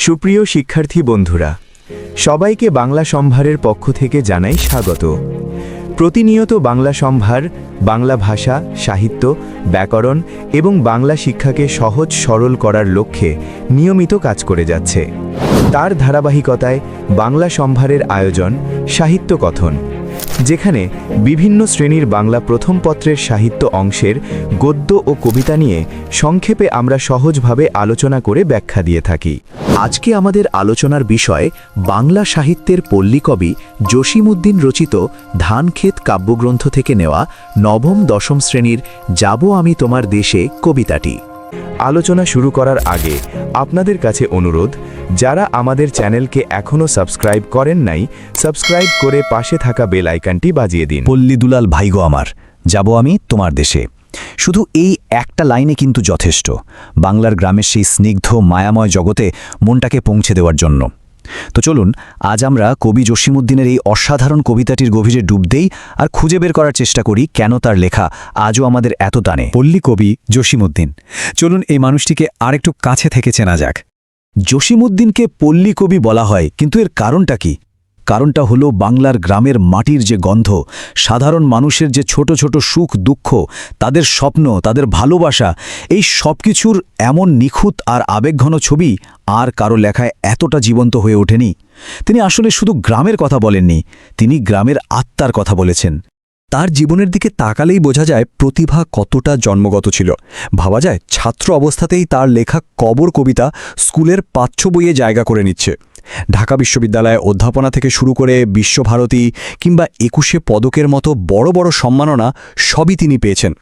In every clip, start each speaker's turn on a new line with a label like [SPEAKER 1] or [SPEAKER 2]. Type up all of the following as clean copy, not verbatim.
[SPEAKER 1] সুপ্রিয় শিক্ষার্থী বন্ধুরা, সবাইকে বাংলা সম্ভারের পক্ষ থেকে জানাই স্বাগত। প্রতিনিয়ত বাংলা সম্ভার বাংলা ভাষা, সাহিত্য, ব্যাকরণ এবং বাংলা শিক্ষাকে সহজ সরল করার লক্ষ্যে নিয়মিত কাজ করে যাচ্ছে। তার ধারাবাহিকতায় বাংলা সম্ভারের আয়োজন সাহিত্য কথন, যেখানে বিভিন্ন শ্রেণীর বাংলা প্রথম পত্রের সাহিত্য অংশের গদ্য ও কবিতা নিয়ে সংক্ষেপে আমরা সহজভাবে আলোচনা করে ব্যাখ্যা দিয়ে থাকি।
[SPEAKER 2] আজকে আমাদের আলোচনার বিষয় বাংলা সাহিত্যের পল্লীকবি জসীমউদ্দীন রচিত ধানক্ষেত কাব্যগ্রন্থ থেকে নেওয়া নবম-দশম শ্রেণীর যাব আমি তোমার দেশে কবিতাটি।
[SPEAKER 1] আলোচনা শুরু করার আগে আপনাদের কাছে অনুরোধ, যারা আমাদের চ্যানেলকে এখনও সাবস্ক্রাইব করেন নাই, সাবস্ক্রাইব করে পাশে থাকা বেল আইকনটি বাজিয়ে দিন।
[SPEAKER 2] পল্লী দুলাল ভাইগো আমার, যাব আমি তোমার দেশে। শুধু এই একটা লাইনে কিন্তু যথেষ্ট বাংলার গ্রামের সেই স্নিগ্ধ মায়াময় জগতে মনটাকে পৌঁছে দেওয়ার জন্য। তো চলুন আজ আমরা কবি জসীমউদ্দীনের এই অসাধারণ কবিতাটির গভীরে ডুব দেই আর খুঁজে বের করার চেষ্টা করি কেন তার লেখা আজও আমাদের এত টানে।
[SPEAKER 3] পল্লী কবি জসীমউদ্দীন, চলুন এই মানুষটিকে আরেকটু কাছে থেকে চেনা যাক।
[SPEAKER 2] জসীমউদ্দীনকে পল্লী কবি বলা হয়, কিন্তু এর কারণটা কি? কারণটা হলো বাংলার গ্রামের মাটির যে গন্ধ, সাধারণ মানুষের যে ছোট ছোট সুখ দুঃখ, তাদের স্বপ্ন, তাদের ভালোবাসা, এই সব কিছুর এমন নিখুঁত আর আবেগঘন ছবি আর কারো লেখায় এতটা জীবন্ত হয়ে ওঠেনি। তিনি আসলে শুধু গ্রামের কথা বলেননি, তিনি গ্রামের আত্মার কথা বলেছেন।
[SPEAKER 3] তার জীবনের দিকে তাকালেই বোঝা যায় প্রতিভা কতটা জন্মগত ছিল। ভাবা যায় ছাত্র অবস্থাতেই তার লেখা কবর কবিতা স্কুলের পাঠ্য বইয়ে জায়গা করে নিচ্ছে। ঢাকা বিশ্ববিদ্যালয়ে অধ্যাপনা থেকে শুরু করে বিশ্বভারতী কিংবা ২১শে পদকের মতো বড় বড় সম্মাননা সবই তিনি পেয়েছেন।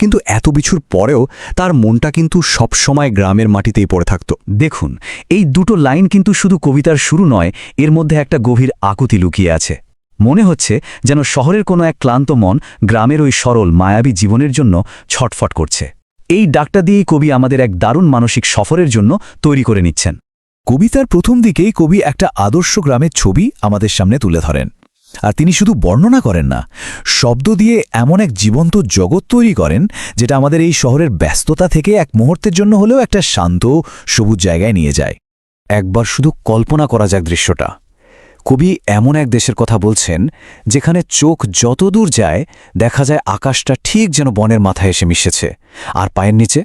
[SPEAKER 3] কিন্তু এত কিছুর পরেও তার মনটা কিন্তু সবসময় গ্রামের মাটিতেই পড়ে থাকত।
[SPEAKER 2] দেখুন, এই দুটো লাইন কিন্তু শুধু কবিতার শুরু নয়, এর মধ্যে একটা গভীর আকুতি লুকিয়ে আছে। মনে হচ্ছে যেন শহরের কোনো এক ক্লান্ত মন গ্রামের ওই সরল মায়াবী জীবনের জন্য ছটফট করছে। এই ডাকটা দিয়েই কবি আমাদের এক দারুণ মানসিক সফরের জন্য তৈরি করে নিচ্ছেন।
[SPEAKER 3] কবিতার প্রথম দিকেই কবি একটা আদর্শ গ্রামের ছবি আমাদের সামনে তুলে ধরেন। আর তিনি শুধু বর্ণনা করেন না, শব্দ দিয়ে এমন এক জীবন্ত জগৎ তৈরি করেন যেটা আমাদের এই শহরের ব্যস্ততা থেকে এক মুহূর্তের জন্য হলেও একটা শান্ত সবুজ জায়গায় নিয়ে যায়।
[SPEAKER 2] একবার শুধু কল্পনা করা যাক দৃশ্যটা। কবি এমন এক দেশের কথা বলছেন যেখানে চোখ যত দূর যায় দেখা যায় আকাশটা ঠিক যেন বনের মাথায় এসে মিশেছে, আর পায়ের নিচে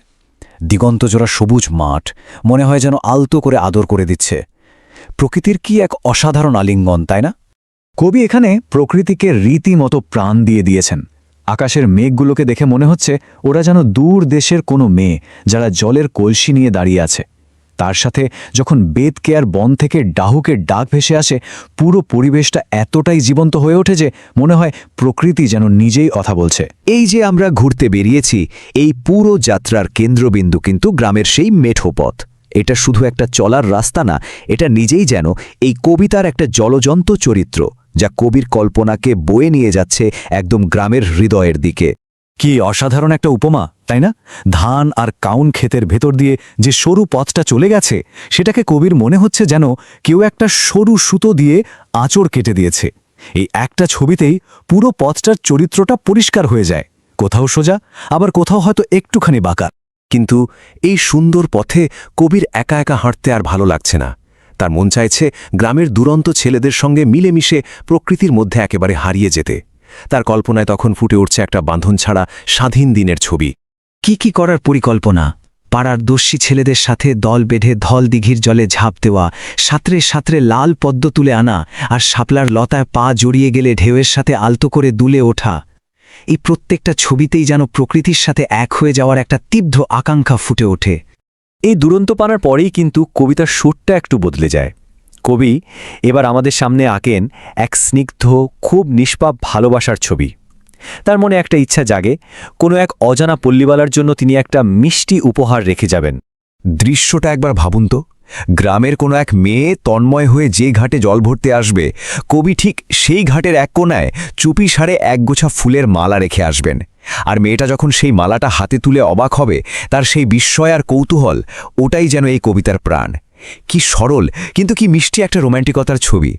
[SPEAKER 2] দিগন্তজোড়া সবুজ মাঠ মনে হয় যেন আলতো করে আদর করে দিচ্ছে। প্রকৃতির কি এক অসাধারণ আলিঙ্গন, তাই না? কবি এখানে প্রকৃতিকে রীতিমতো প্রাণ দিয়ে দিয়েছেন। আকাশের মেঘগুলোকে দেখে মনে হচ্ছে ওরা যেন দূর দেশের কোনো মেয়ে যারা জলের কলসি নিয়ে দাঁড়িয়ে আছে। তার সাথে যখন বেদকেয়ার বন থেকে ডাহুকের ডাক ভেসে আসে, পুরো পরিবেশটা এতটাই জীবন্ত হয়ে ওঠে যে মনে হয় প্রকৃতি যেন নিজেই কথা বলছে। এই যে আমরা ঘুরতে বেরিয়েছি, এই পুরো যাত্রার কেন্দ্রবিন্দু কিন্তু গ্রামের সেই মেঠো পথ। এটা শুধু একটা চলার রাস্তা না, এটা নিজেই যেন এই কবিতার একটা জলজন্ত চরিত্র, যা কবির কল্পনাকে বয়ে নিয়ে যাচ্ছে একদম গ্রামের হৃদয়ের দিকে। কি অসাধারণ একটা উপমা, তাই না? ধান আর কাউন ক্ষেতের ভেতর দিয়ে যে সরু পথটা চলে গেছে, সেটাকে কবির মনে হচ্ছে যেন কেউ একটা সরু সুতো দিয়ে আঁচড় কেটে দিয়েছে। এই একটা ছবিতেই পুরো পথটার চরিত্রটা পরিষ্কার হয়ে যায়, কোথাও সোজা, আবার কোথাও হয়তো একটুখানি বাঁকা।
[SPEAKER 4] কিন্তু এই সুন্দর পথে কবির একা একা হাঁটতে আর ভালো লাগছে না। তার মন চাইছে গ্রামের দুরন্ত ছেলেদের সঙ্গে মিলেমিশে প্রকৃতির মধ্যে একেবারে হারিয়ে যেতে। তার কল্পনায় তখন ফুটে উঠছে একটা বাঁধন ছাড়া স্বাধীন দিনের ছবি।
[SPEAKER 2] কি করার পরিকল্পনা! পাড়ার দস্যি ছেলেদের সাথে দল বেঁধে ধল দিঘির জলে ঝাঁপ দেওয়া, সাঁতরে সাঁতরে লাল পদ্ম তুলে আনা, আর শাপলার লতায় পা জড়িয়ে গেলে ঢেউয়ের সাথে আলতো করে দুলে ওঠা। এই প্রত্যেকটা ছবিতেই যেন প্রকৃতির সাথে এক হয়ে যাওয়ার একটা তীব্র আকাঙ্ক্ষা ফুটে ওঠে।
[SPEAKER 5] এই দুরন্তপানার পরেই কিন্তু কবিতার সুরটা একটু বদলে যায়। কবি এবার আমাদের সামনে আঁকেন এক স্নিগ্ধ, খুব নিষ্পাপ ভালোবাসার ছবি। তার মনে একটা ইচ্ছা জাগে, কোনো এক অজানা পল্লীবালার জন্য তিনি একটা মিষ্টি উপহার রেখে যাবেন।
[SPEAKER 2] দৃশ্যটা একবার ভাবুন তো, গ্রামের কোনো এক মেয়ে তন্ময় হয়ে যে ঘাটে জল ভরতে আসবে, কবি ঠিক সেই ঘাটের এক কোণায় চুপি সারে একগোছা ফুলের মালা রেখে আসবেন। আর মেয়েটা যখন সেই মালাটা হাতে তুলে অবাক হবে, তার সেই বিস্ময় আর কৌতূহল, ওটাই যেন এই কবিতার প্রাণ। কি সরল কিন্তু কি মিষ্টি একটা রোম্যান্টিকতার ছবি।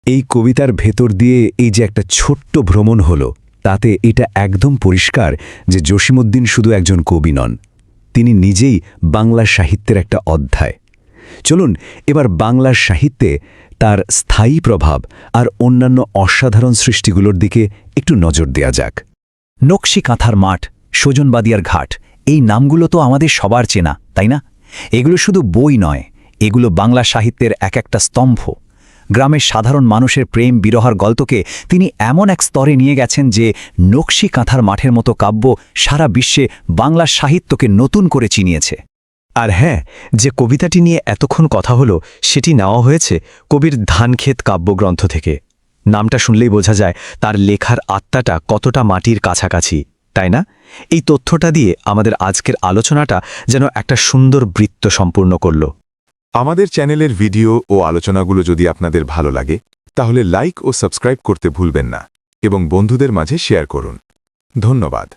[SPEAKER 3] এই কবিতার ভেতর দিয়ে এই যে একটা ছোট্ট ভ্রমণ হলো, তাতে এটা একদম পরিষ্কার যে জসীমউদ্দীন শুধু একজন কবি নন, তিনি নিজেই বাংলা সাহিত্যের একটা অধ্যায়। চলুন এবার বাংলার সাহিত্যে তার স্থায়ী প্রভাব আর অন্যান্য অসাধারণ সৃষ্টিগুলোর দিকে একটু নজর দেয়া যাক।
[SPEAKER 2] নকশি কাঁথার মাঠ, সজনবাদিয়ার ঘাট, এই নামগুলো তো আমাদের সবার চেনা, তাই না? এগুলো শুধু বই নয়, এগুলো বাংলা সাহিত্যের এক একটা স্তম্ভ। গ্রামের সাধারণ মানুষের প্রেম বিরহার গল্পকে তিনি এমন এক স্তরে নিয়ে গেছেন যে নকশি কাঁথার মাঠের মতো কাব্য সারা বিশ্বে বাংলা সাহিত্যকে নতুন করে চিনিয়েছে।
[SPEAKER 5] আর হ্যাঁ, যে কবিতাটি নিয়ে এতক্ষণ কথা হলো সেটি নেওয়া হয়েছে কবির ধানক্ষেত কাব্যগ্রন্থ থেকে। নামটা শুনলেই বোঝা যায় তার লেখার আত্মাটা কতটা মাটির কাছাকাছি, তাই না? এই তথ্যটা দিয়ে আমাদের আজকের আলোচনাটা যেন একটা সুন্দর বৃত্ত সম্পূর্ণ করল।
[SPEAKER 6] আমাদের চ্যানেলের ভিডিও ও আলোচনাগুলো যদি আপনাদের ভালো লাগে তাহলে লাইক ও সাবস্ক্রাইব করতে ভুলবেন না এবং বন্ধুদের মাঝে শেয়ার করুন। ধন্যবাদ।